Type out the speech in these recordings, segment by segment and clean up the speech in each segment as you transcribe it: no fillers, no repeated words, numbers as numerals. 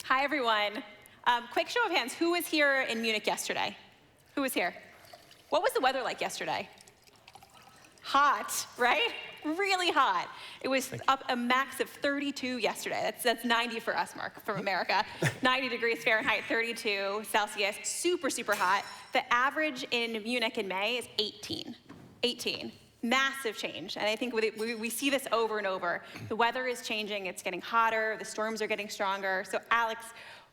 Hi, everyone. Quick show of hands, who was here in Munich yesterday? Who was here? What was the weather like yesterday? Hot, right? Really hot. It was up a max of 32 yesterday. That's 90 for us, Mark, from America. 90 degrees Fahrenheit, 32 Celsius, super, super hot. The average in Munich in May is 18. 18. Massive change. And I think we see this over and over. The weather is changing, it's getting hotter, the storms are getting stronger. So Alex,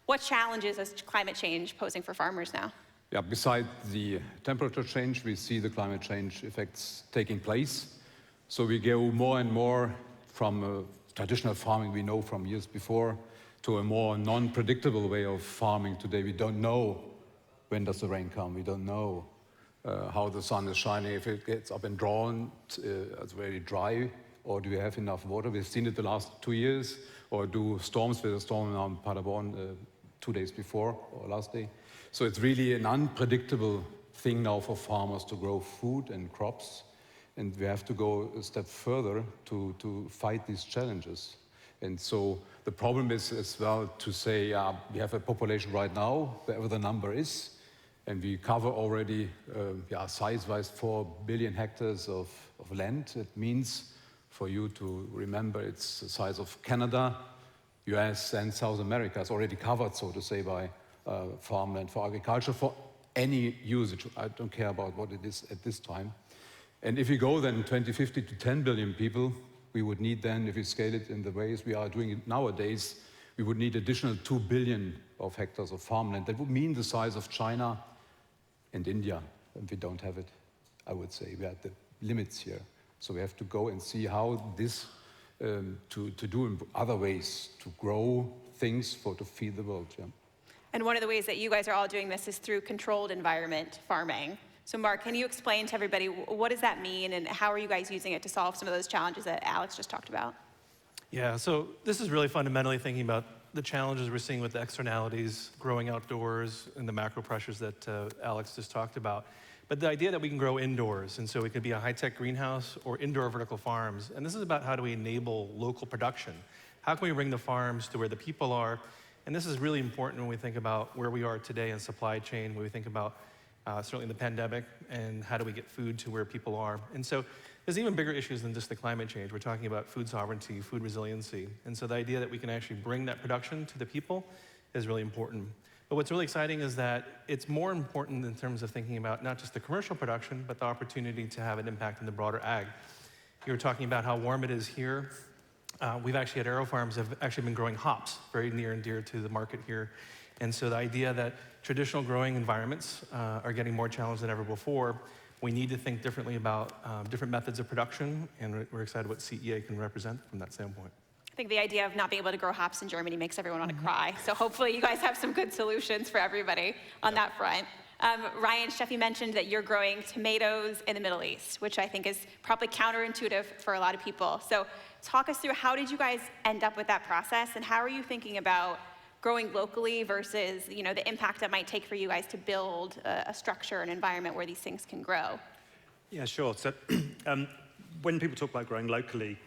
what challenges is climate change posing for farmers now? Yeah, besides the temperature change, we see the climate change effects taking place. So we go more and more from traditional farming we know from years before to a more non-predictable way of farming today. We don't know when does the rain come. We don't know how the sun is shining. If it gets up and drawn, it's very dry, or do we have enough water? We've seen it the last 2 years, or do storms, with a storm now in Paderborn 2 days before, or last day. So it's really an unpredictable thing now for farmers to grow food and crops. And we have to go a step further to fight these challenges. And so the problem is as well to say, we have a population right now, wherever the number is, and we cover already, size-wise, 4 billion hectares of land. It means, for you to remember, it's the size of Canada, US, and South America. It's already covered, so to say, by farmland for agriculture, for any usage. I don't care about what it is at this time. And if we go then 2050 to 10 billion people, we would need then, if we scale it in the ways we are doing it nowadays, we would need additional 2 billion of hectares of farmland. That would mean the size of China and India, and we don't have it, I would say. We are at the limits here. So we have to go and see how this, to do in other ways, to grow things to feed the world. Yeah. And one of the ways that you guys are all doing this is through controlled environment farming. So Mark, can you explain to everybody, what does that mean, and how are you guys using it to solve some of those challenges that Alex just talked about? Yeah, so this is really fundamentally thinking about the challenges we're seeing with the externalities, growing outdoors, and the macro pressures that Alex just talked about. But the idea that we can grow indoors, and so it could be a high-tech greenhouse or indoor vertical farms, and this is about how do we enable local production. How can we bring the farms to where the people are? And this is really important when we think about where we are today in supply chain, when we think about certainly the pandemic, and how do we get food to where people are. And so there's even bigger issues than just the climate change. We're talking about food sovereignty, food resiliency. And so the idea that we can actually bring that production to the people is really important. But what's really exciting is that it's more important in terms of thinking about not just the commercial production, but the opportunity to have an impact in the broader ag. You were talking about how warm it is here. We've actually at AeroFarms have actually been growing hops very near and dear to the market here. And so the idea that traditional growing environments are getting more challenged than ever before, we need to think differently about different methods of production, and we're excited what CEA can represent from that standpoint. I think the idea of not being able to grow hops in Germany makes everyone want to cry. So hopefully you guys have some good solutions for everybody on that front. Ryan, Steffi mentioned that you're growing tomatoes in the Middle East, which I think is probably counterintuitive for a lot of people. So talk us through, how did you guys end up with that process, and how are you thinking about growing locally versus the impact it might take for you guys to build a structure, an environment where these things can grow? Yeah, sure. So when people talk about growing locally,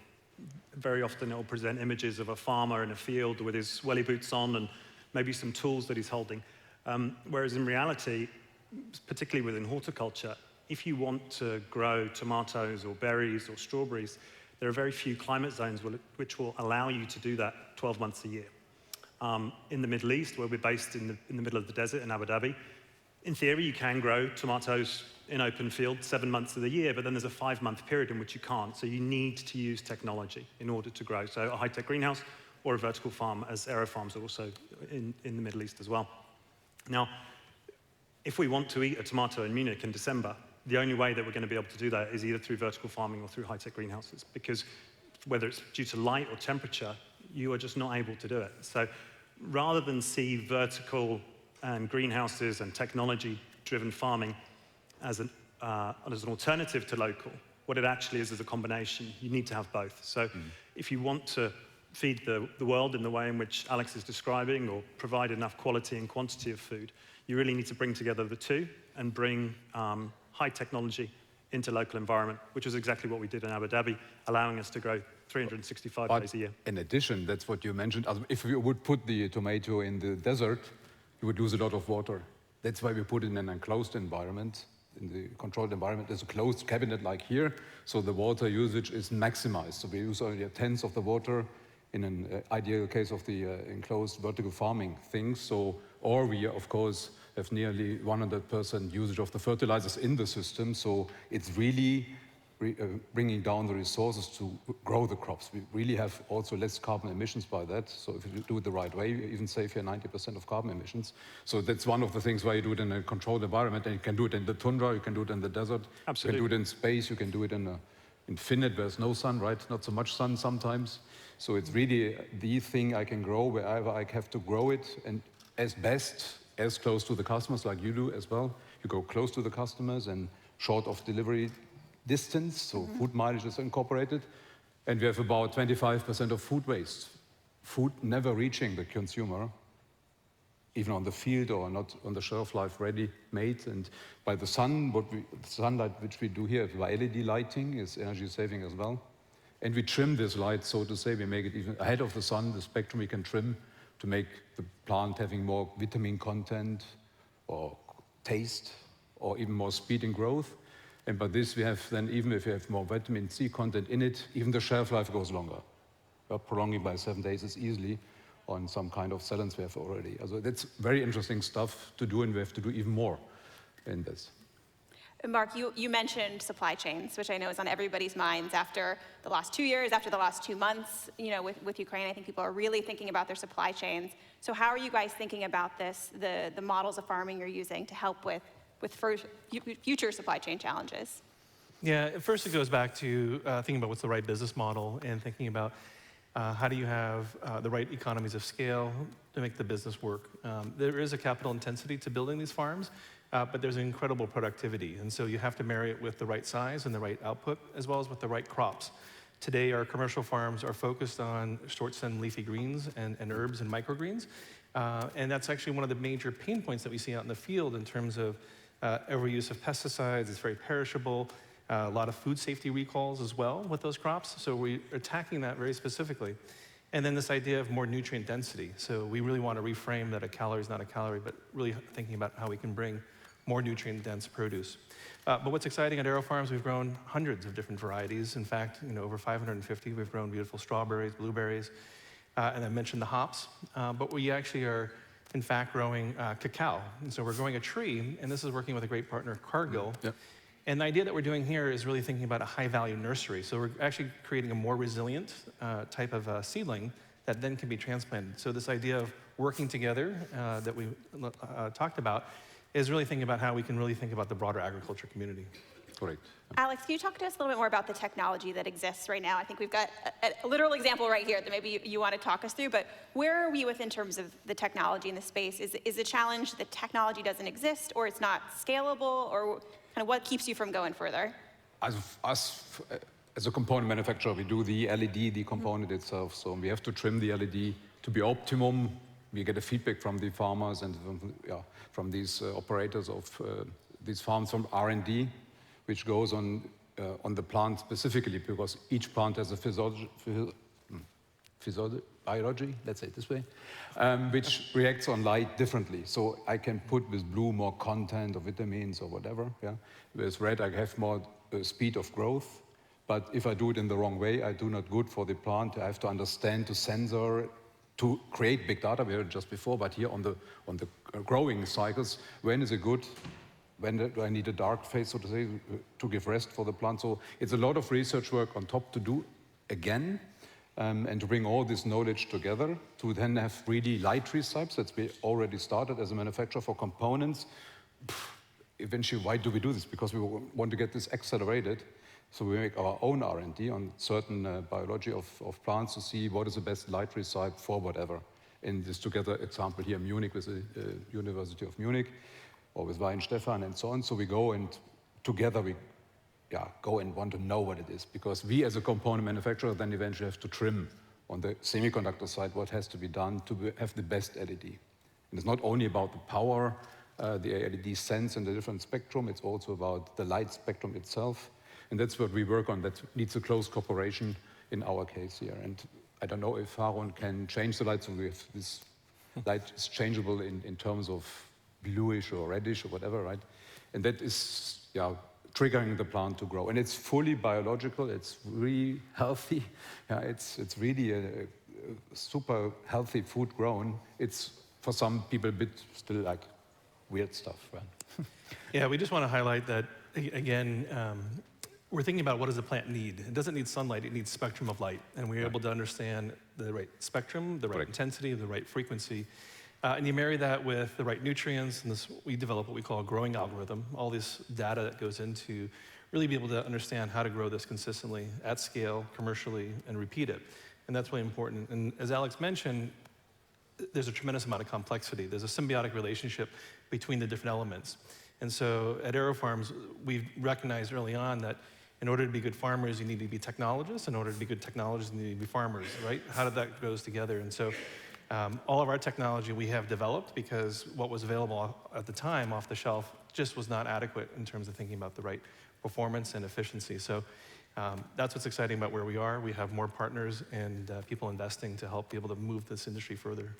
very often it will present images of a farmer in a field with his welly boots on and maybe some tools that he's holding. Whereas in reality, particularly within horticulture, if you want to grow tomatoes or berries or strawberries, there are very few climate zones which will allow you to do that 12 months a year. In the Middle East, where we're based in the middle of the desert in Abu Dhabi, in theory you can grow tomatoes in open field 7 months of the year, but then there's a 5-month period in which you can't. So you need to use technology in order to grow. So a high-tech greenhouse or a vertical farm, as AeroFarms are also in the Middle East as well. Now, if we want to eat a tomato in Munich in December, the only way that we're going to be able to do that is either through vertical farming or through high-tech greenhouses, because whether it's due to light or temperature, you are just not able to do it. So rather than see vertical and greenhouses and technology-driven farming as an alternative to local, what it actually is a combination. You need to have both. So if you want to feed the world in the way in which Alex is describing, or provide enough quality and quantity of food, you really need to bring together the two and bring high technology into local environment, which is exactly what we did in Abu Dhabi, allowing us to grow 365 But days a year. in addition, that's what you mentioned. If you would put the tomato in the desert, you would lose a lot of water. That's why we put it in an enclosed environment, in the controlled environment. There's a closed cabinet like here, so the water usage is maximized. So we use only a tenth of the water in an ideal case of the enclosed vertical farming things. So, or we, of course, have nearly 100% usage of the fertilizers in the system. So it's really bringing down the resources to grow the crops. We really have also less carbon emissions by that. So if you do it the right way, you even save here 90% of carbon emissions. So that's one of the things why you do it in a controlled environment. And you can do it in the tundra, you can do it in the desert. Absolutely. You can do it in space, you can do it in Finland, where there's no sun, right? Not so much sun sometimes. So it's really the thing I can grow wherever I have to grow it, and as best, as close to the customers like you do as well. You go close to the customers and short of delivery distance, so food mileage is incorporated. And we have about 25% of food waste. Food never reaching the consumer, even on the field or not on the shelf life ready made. And by the sun, the sunlight which we do here by LED lighting is energy saving as well. And we trim this light, so to say, we make it even ahead of the sun, the spectrum we can trim to make the plant having more vitamin content or taste or even more speed in growth. And by this we have then, even if you have more vitamin C content in it, even the shelf life goes longer. Prolonging by 7 days is easily on some kind of cellulose we have already. So that's very interesting stuff to do, and we have to do even more in this. Marc, you mentioned supply chains, which I know is on everybody's minds after the last 2 years, after the last 2 months, with Ukraine. I think people are really thinking about their supply chains. So how are you guys thinking about this, the models of farming you're using to help with future supply chain challenges? Yeah, first it goes back to thinking about what's the right business model and thinking about how do you have the right economies of scale to make the business work. There is a capital intensity to building these farms, but there's incredible productivity. And so you have to marry it with the right size and the right output, as well as with the right crops. Today, our commercial farms are focused on short-stem leafy greens and herbs and microgreens. And that's actually one of the major pain points that we see out in the field in terms of overuse of pesticides. It's very perishable. A lot of food safety recalls as well with those crops. So we're attacking that very specifically. And then this idea of more nutrient density. So we really want to reframe that a calorie is not a calorie, but really thinking about how we can bring more nutrient-dense produce. But what's exciting at AeroFarms, we've grown hundreds of different varieties. In fact, over 550. We've grown beautiful strawberries, blueberries, and I mentioned the hops. But we actually are, in fact, growing cacao. And so we're growing a tree, and this is working with a great partner, Cargill. Yep. And the idea that we're doing here is really thinking about a high-value nursery. So we're actually creating a more resilient type of seedling that then can be transplanted. So this idea of working together that we talked about is really thinking about how we can really think about the broader agriculture community. Correct. Alex, can you talk to us a little bit more about the technology that exists right now? I think we've got a literal example right here that maybe you want to talk us through, but where are we with in terms of the technology in the space? Is the challenge that technology doesn't exist, or it's not scalable, or kind of what keeps you from going further? As a component manufacturer, we do the LED, the component itself, so we have to trim the LED to be optimum. We get a feedback from the farmers and from these operators of these farms, from R&D, which goes on the plant specifically, because each plant has a biology, let's say it this way, which reacts on light differently. So I can put with blue more content of vitamins or whatever. Yeah? With red, I have more speed of growth. But if I do it in the wrong way, I do not good for the plant. I have to understand, to sensor, to create big data. We heard it just before, but here on the growing cycles, when is it good? When do I need a dark phase, so to say, to give rest for the plant? So it's a lot of research work on top to do again, and to bring all this knowledge together, to then have really light recipes that we already started as a manufacturer for components. Eventually, why do we do this? Because we want to get this accelerated. So we make our own R&D on certain biology of plants to see what is the best light recipe for whatever. In this together example here, Munich with the University of Munich, or with Weihenstephan and so on. So we go and together we go and want to know what it is. Because we as a component manufacturer then eventually have to trim on the semiconductor side what has to be done to have the best LED. And it's not only about the power, the LED sense and the different spectrum, it's also about the light spectrum itself. And that's what we work on. That needs a close cooperation in our case here. And I don't know if Harun can change the light, so we have this light is changeable in terms of bluish or reddish or whatever, right? And that is, yeah, triggering the plant to grow. And it's fully biological, it's really healthy. Yeah, it's really a super healthy food grown. It's, for some people, a bit still like weird stuff, right? Yeah, we just want to highlight that, again, we're thinking about what does a plant need. It doesn't need sunlight, it needs spectrum of light. And we're able to understand the right spectrum, the right intensity, the right frequency. And you marry that with the right nutrients, and we develop what we call a growing algorithm, all this data that goes into really be able to understand how to grow this consistently at scale, commercially, and repeat it. And that's really important. And as Alex mentioned, there's a tremendous amount of complexity. There's a symbiotic relationship between the different elements. And so at AeroFarms, we've recognized early on that in order to be good farmers, you need to be technologists. In order to be good technologists, you need to be farmers, right? How did that goes together? And so all of our technology we have developed because what was available at the time off the shelf just was not adequate in terms of thinking about the right performance and efficiency. So that's what's exciting about where we are. We have more partners and people investing to help be able to move this industry further.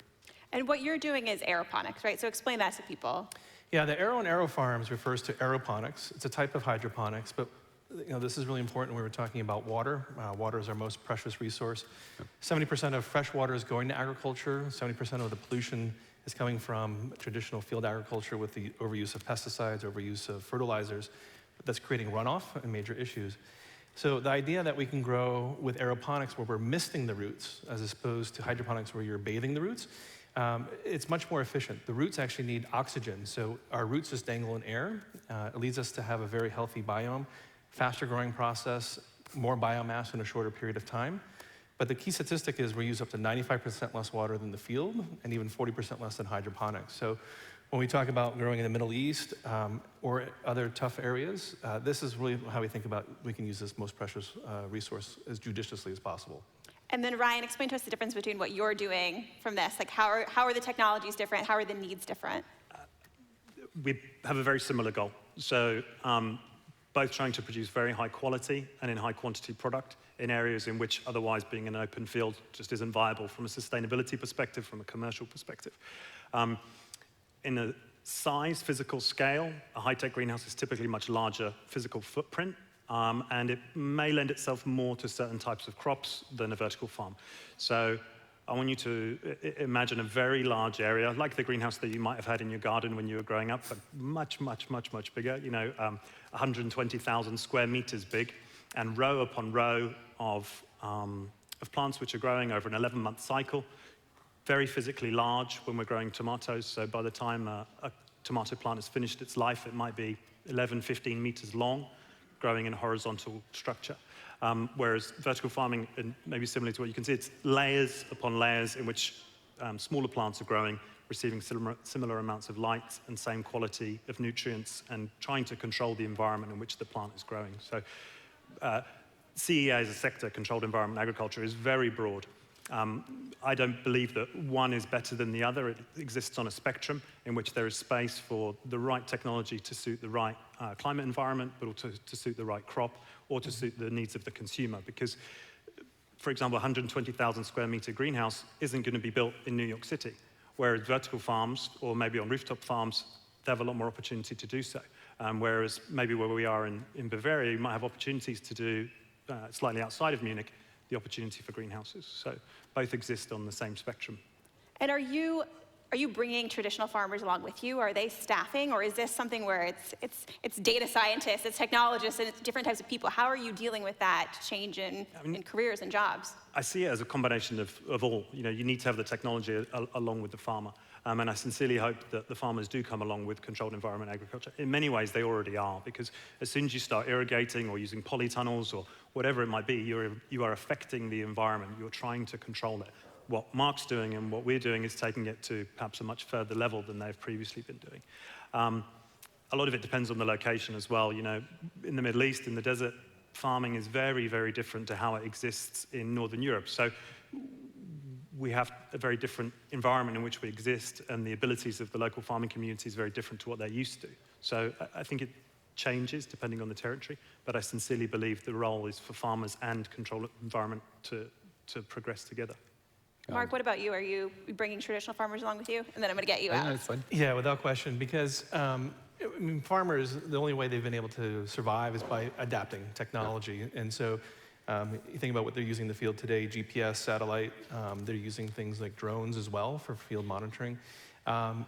And what you're doing is aeroponics, right? So explain that to people. Yeah, the Aero and AeroFarms refers to aeroponics. It's a type of hydroponics, but this is really important when we're talking about water. Water is our most precious resource. 70% of fresh water is going to agriculture. 70% of the pollution is coming from traditional field agriculture with the overuse of pesticides, overuse of fertilizers. That's creating runoff and major issues. So the idea that we can grow with aeroponics where we're misting the roots as opposed to hydroponics where you're bathing the roots, it's much more efficient. The roots actually need oxygen, so our roots just dangle in air. It leads us to have a very healthy biome, faster growing process, more biomass in a shorter period of time. But the key statistic is we use up to 95% less water than the field and even 40% less than hydroponics. So when we talk about growing in the Middle East or other tough areas, this is really how we think about we can use this most precious resource as judiciously as possible. And then Ryan, explain to us the difference between what you're doing from this. Like how are the technologies different? How are the needs different? We have a very similar goal. So both trying to produce very high quality and in high quantity product in areas in which otherwise being an open field just isn't viable from a sustainability perspective, from a commercial perspective. In a size, physical scale, a high-tech greenhouse is typically much larger physical footprint, and it may lend itself more to certain types of crops than a vertical farm. So I want you to imagine a very large area, like the greenhouse that you might have had in your garden when you were growing up, but much, much, much, much bigger, 120,000 square meters big, and row upon row of plants which are growing over an 11-month cycle. Very physically large when we're growing tomatoes, so by the time a tomato plant has finished its life, it might be 11, 15 meters long, growing in a horizontal structure. Whereas vertical farming, and maybe similar to what you can see, it's layers upon layers in which smaller plants are growing, receiving similar amounts of light and same quality of nutrients, and trying to control the environment in which the plant is growing. So CEA as a sector, controlled environment agriculture, is very broad. I don't believe that one is better than the other. It exists on a spectrum in which there is space for the right technology to suit the right climate environment, but also to suit the right crop or to suit the needs of the consumer. Because, for example, a 120,000 square meter greenhouse isn't going to be built in New York City, whereas vertical farms or maybe on rooftop farms, they have a lot more opportunity to do so. Whereas maybe where we are in Bavaria, you might have opportunities to do slightly outside of Munich, the opportunity for greenhouses. So both exist on the same spectrum. And are you bringing traditional farmers along with you? Are they staffing, or is this something where it's data scientists, it's technologists, and it's different types of people? How are you dealing with that change in careers and jobs? I see it as a combination of all. You need to have the technology along with the farmer. And I sincerely hope that the farmers do come along with controlled environment agriculture. In many ways, they already are, because as soon as you start irrigating or using polytunnels or whatever it might be, you are affecting the environment. You're trying to control it. What Marc's doing and what we're doing is taking it to perhaps a much further level than they've previously been doing. A lot of it depends on the location as well. In the Middle East, in the desert, farming is very, very different to how it exists in Northern Europe. So we have a very different environment in which we exist, and the abilities of the local farming community is very different to what they're used to. So I think it changes depending on the territory, but I sincerely believe the role is for farmers and control environment to progress together. Mark, what about you? Are you bringing traditional farmers along with you? And then I'm going to get you out. Yeah, it's fine. Yeah, without question, because I mean, farmers, the only way they've been able to survive is by adapting technology. And so you think about what they're using in the field today, GPS, satellite, they're using things like drones as well for field monitoring.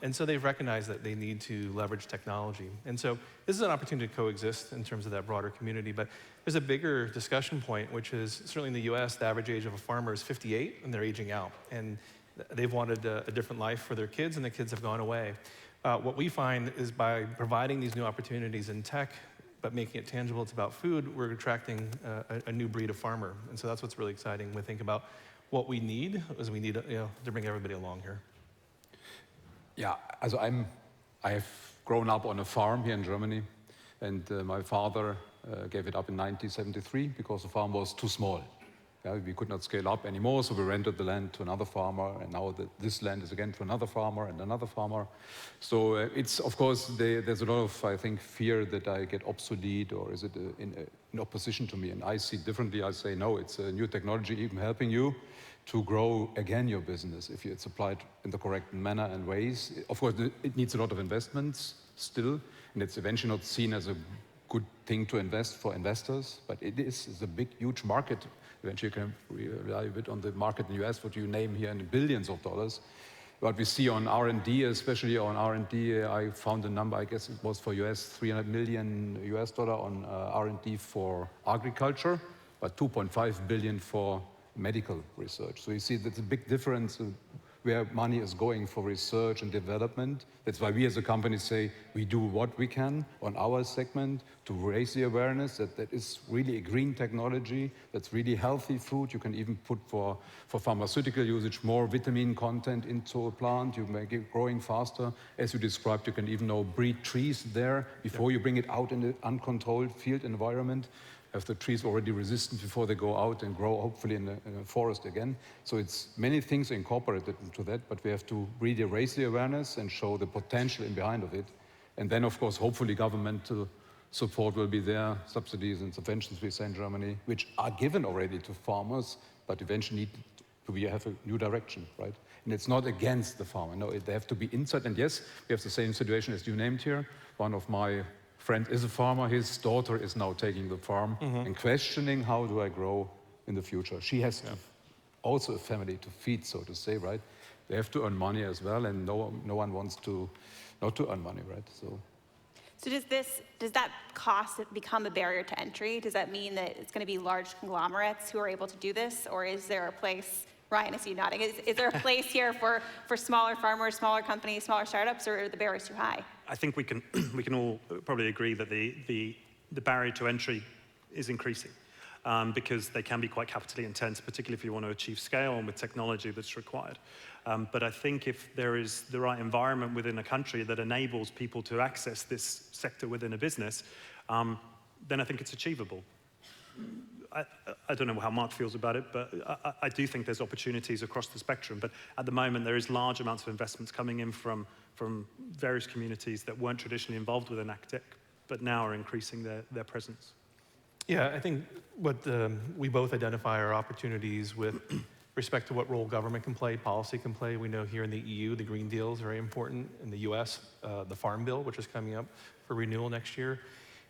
And so they've recognized that they need to leverage technology. And so this is an opportunity to coexist in terms of that broader community. But there's a bigger discussion point, which is certainly in the US, the average age of a farmer is 58 and they're aging out. And they've wanted a different life for their kids and the kids have gone away. What we find is by providing these new opportunities in tech, but making it tangible, it's about food, we're attracting a new breed of farmer. And so that's what's really exciting when we think about what we need, is we need to bring everybody along here. Yeah, also I have grown up on a farm here in Germany, and my father gave it up in 1973 because the farm was too small. Yeah, we could not scale up anymore, so we rented the land to another farmer, and now this land is again to another farmer and another farmer. So it's, of course, there's a lot of, I think, fear that I get obsolete, or is it in opposition to me? And I see it differently. I say, no, it's a new technology even helping you to grow again your business if it's applied in the correct manner and ways. Of course, it needs a lot of investments still, and it's eventually not seen as a good thing to invest for investors, but it's a big, huge market. Eventually you can rely a bit on the market in the US, what you name here in the billions of dollars. What we see on R&D, especially on R&D, I found a number, I guess it was for US, $300 million on R&D for agriculture, but 2.5 billion for medical research. So you see that's a big difference where money is going for research and development. That's why we as a company say we do what we can on our segment to raise the awareness that that is really a green technology, that's really healthy food. You can even put for pharmaceutical usage more vitamin content into a plant. You make it growing faster. As you described, you can even now breed trees there before you bring it out in the uncontrolled field environment. Have the trees already resistant before they go out and grow, hopefully in a forest again. So it's many things incorporated into that, but we have to really raise the awareness and show the potential in behind of it. And then, of course, hopefully governmental support will be there, subsidies and subventions, we say in Germany, which are given already to farmers, but eventually need to have a new direction, right? And it's not against the farmer. No, they have to be inside. And yes, we have the same situation as you named here. One of my friend is a farmer, his daughter is now taking the farm and questioning, how do I grow in the future? She has also a family to feed, so to say, right? They have to earn money as well, and no one wants to not to earn money, right? So does that cost become a barrier to entry? Does that mean that it's going to be large conglomerates who are able to do this, or is there a place? Ryan, I see you nodding. Is there a place here for smaller farmers, smaller companies, smaller startups, or are the barriers too high? I think we can all probably agree that the barrier to entry is increasing because they can be quite capitally intense, particularly if you want to achieve scale and with technology that's required. But I think if there is the right environment within a country that enables people to access this sector within a business, then I think it's achievable. I don't know how Mark feels about it, but I do think there's opportunities across the spectrum. But at the moment, there is large amounts of investments coming in from various communities that weren't traditionally involved within agritech, but now are increasing their presence. Yeah, I think what we both identify are opportunities with respect to what role government can play, policy can play. We know here in the EU, the Green Deal is very important. In the US, the Farm Bill, which is coming up for renewal next year.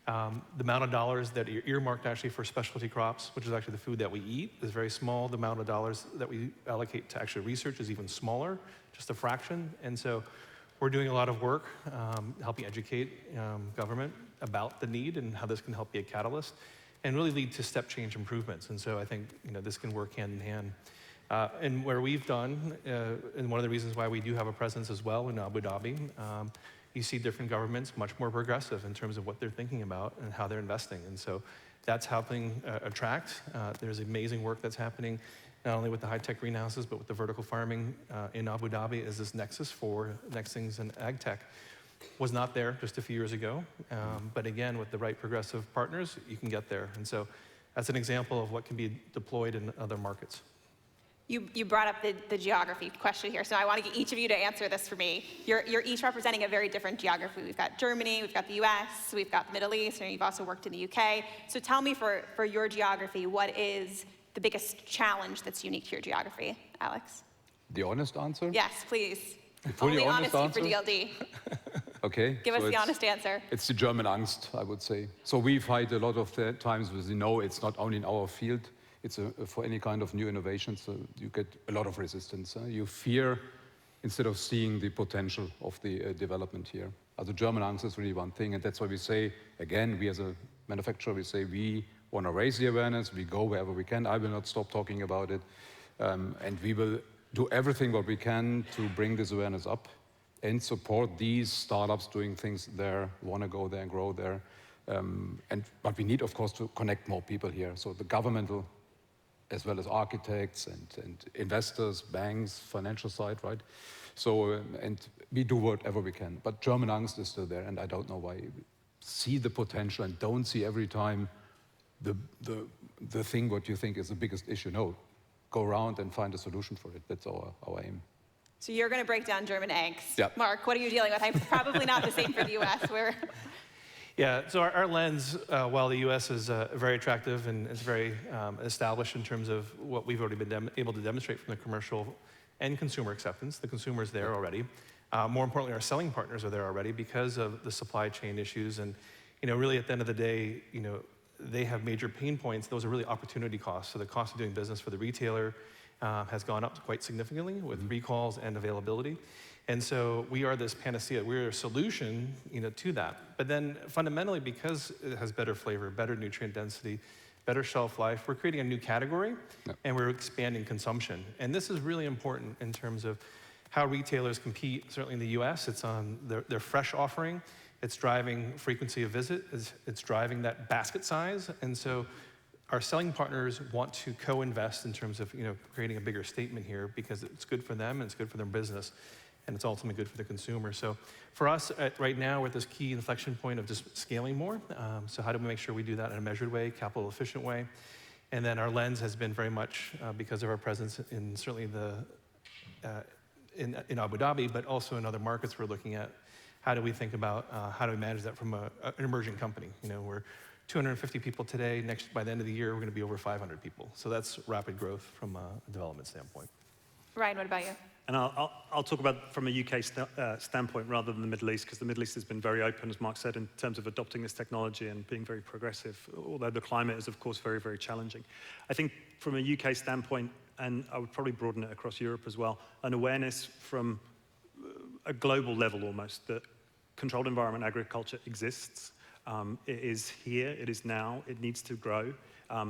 The amount of dollars that are earmarked actually for specialty crops, which is actually the food that we eat, is very small. The amount of dollars that we allocate to actually research is even smaller, just a fraction. And so we're doing a lot of work helping educate government about the need and how this can help be a catalyst and really lead to step change improvements. And so I think this can work hand in hand. And where we've done, and one of the reasons why we do have a presence as well in Abu Dhabi, you see different governments much more progressive in terms of what they're thinking about and how they're investing. And so that's helping attract. There's amazing work that's happening, not only with the high-tech greenhouses, but with the vertical farming in Abu Dhabi as this nexus for next things in ag tech. Was not there just a few years ago. But again, with the right progressive partners, you can get there. And so that's an example of what can be deployed in other markets. You brought up the geography question here, so I want to get each of you to answer this for me. You're each representing a very different geography. We've got Germany, we've got the US, we've got the Middle East, and you've also worked in the UK. So tell me for your geography, what is the biggest challenge that's unique to your geography, Alex? The honest answer? Yes, please. Fully Only honest honesty answer? for DLD. Okay. Give us the honest answer. It's the German angst, I would say. So we fight a lot of the times with, it's not only in our field, it's for any kind of new innovation, so you get a lot of resistance. You fear instead of seeing the potential of the development here. The German angst is really one thing, and that's why we say, again, we as a manufacturer, we say we want to raise the awareness, we go wherever we can. I will not stop talking about it, and we will do everything what we can to bring this awareness up and support these startups doing things there, want to go there and grow there. But we need, of course, to connect more people here. So the governmental, as well as architects and investors, banks, financial side, right? So, and we do whatever we can. But German angst is still there, and I don't know why. See the potential and don't see every time the thing what you think is the biggest issue. No, go around and find a solution for it. That's our aim. So you're going to break down German angst. Yep. Mark, what are you dealing with? Probably not the same for the US. Yeah, so our lens, while the US is very attractive and is very established in terms of what we've already been able to demonstrate from the commercial and consumer acceptance, the consumer is there already. More importantly, our selling partners are there already because of the supply chain issues. And really at the end of the day, they have major pain points. Those are really opportunity costs. So the cost of doing business for the retailer has gone up quite significantly with recalls and availability. And so we are this panacea. We're a solution, to that. But then fundamentally, because it has better flavor, better nutrient density, better shelf life, we're creating a new category, and we're expanding consumption. And this is really important in terms of how retailers compete. Certainly in the US, it's on their fresh offering. It's driving frequency of visit. It's driving that basket size. And so our selling partners want to co-invest in terms of creating a bigger statement here because it's good for them and it's good for their business. And it's ultimately good for the consumer. So for us, right now, we're at this key inflection point of just scaling more. So how do we make sure we do that in a measured way, capital efficient way? And then our lens has been very much because of our presence in certainly in Abu Dhabi, but also in other markets we're looking at. How do we think about how do we manage that from an emerging company? We're 250 people today. By the end of the year, we're going to be over 500 people. So that's rapid growth from a development standpoint. Ryan, what about you? And I'll talk about from a UK standpoint rather than the Middle East, because the Middle East has been very open, as Mark said, in terms of adopting this technology and being very progressive, although the climate is, of course, very, very challenging. I think from a UK standpoint, and I would probably broaden it across Europe as well, an awareness from a global level almost that controlled environment agriculture exists. It is here, it is now, it needs to grow.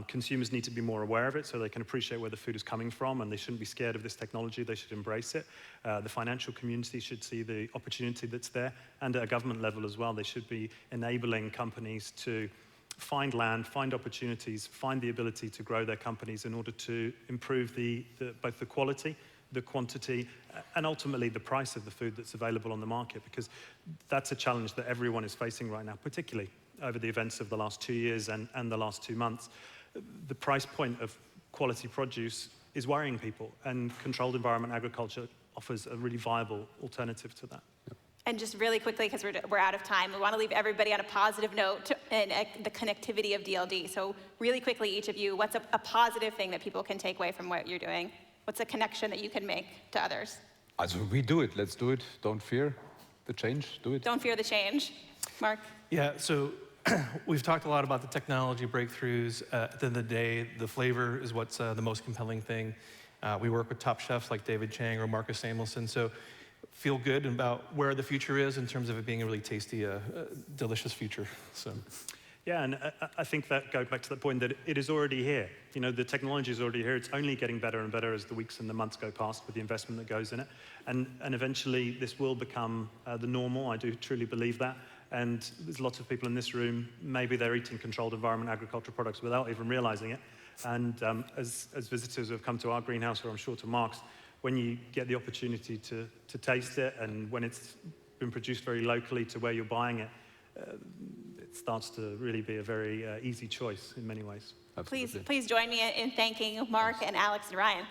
Consumers need to be more aware of it so they can appreciate where the food is coming from, and they shouldn't be scared of this technology, they should embrace it. The financial community should see the opportunity that's there, and at a government level as well, they should be enabling companies to find land, find opportunities, find the ability to grow their companies in order to improve both the quality, the quantity, and ultimately the price of the food that's available on the market, because that's a challenge that everyone is facing right now, particularly over the events of the last 2 years and the last 2 months. The price point of quality produce is worrying people, and controlled environment agriculture offers a really viable alternative to that. And just really quickly, because we're out of time, we want to leave everybody on a positive note and the connectivity of DLD. So really quickly, each of you, what's a positive thing that people can take away from what you're doing? What's a connection that you can make to others? We do it. Let's do it. Don't fear the change. Do it. Don't fear the change. Mark? Yeah, so we've talked a lot about the technology breakthroughs. At the end of the day, the flavor is what's the most compelling thing. We work with top chefs like David Chang or Marcus Samuelsson, so feel good about where the future is in terms of it being a really tasty, delicious future. So. Yeah, and I think that goes back to the point that it is already here. The technology is already here. It's only getting better and better as the weeks and the months go past with the investment that goes in it. And eventually this will become the normal. I do truly believe that. And there's lots of people in this room, maybe they're eating controlled environment agriculture products without even realizing it. And as visitors who have come to our greenhouse, or I'm sure to Mark's, when you get the opportunity to taste it, and when it's been produced very locally to where you're buying it, it starts to really be a very easy choice in many ways. Please join me in thanking Mark and Alex and Ryan.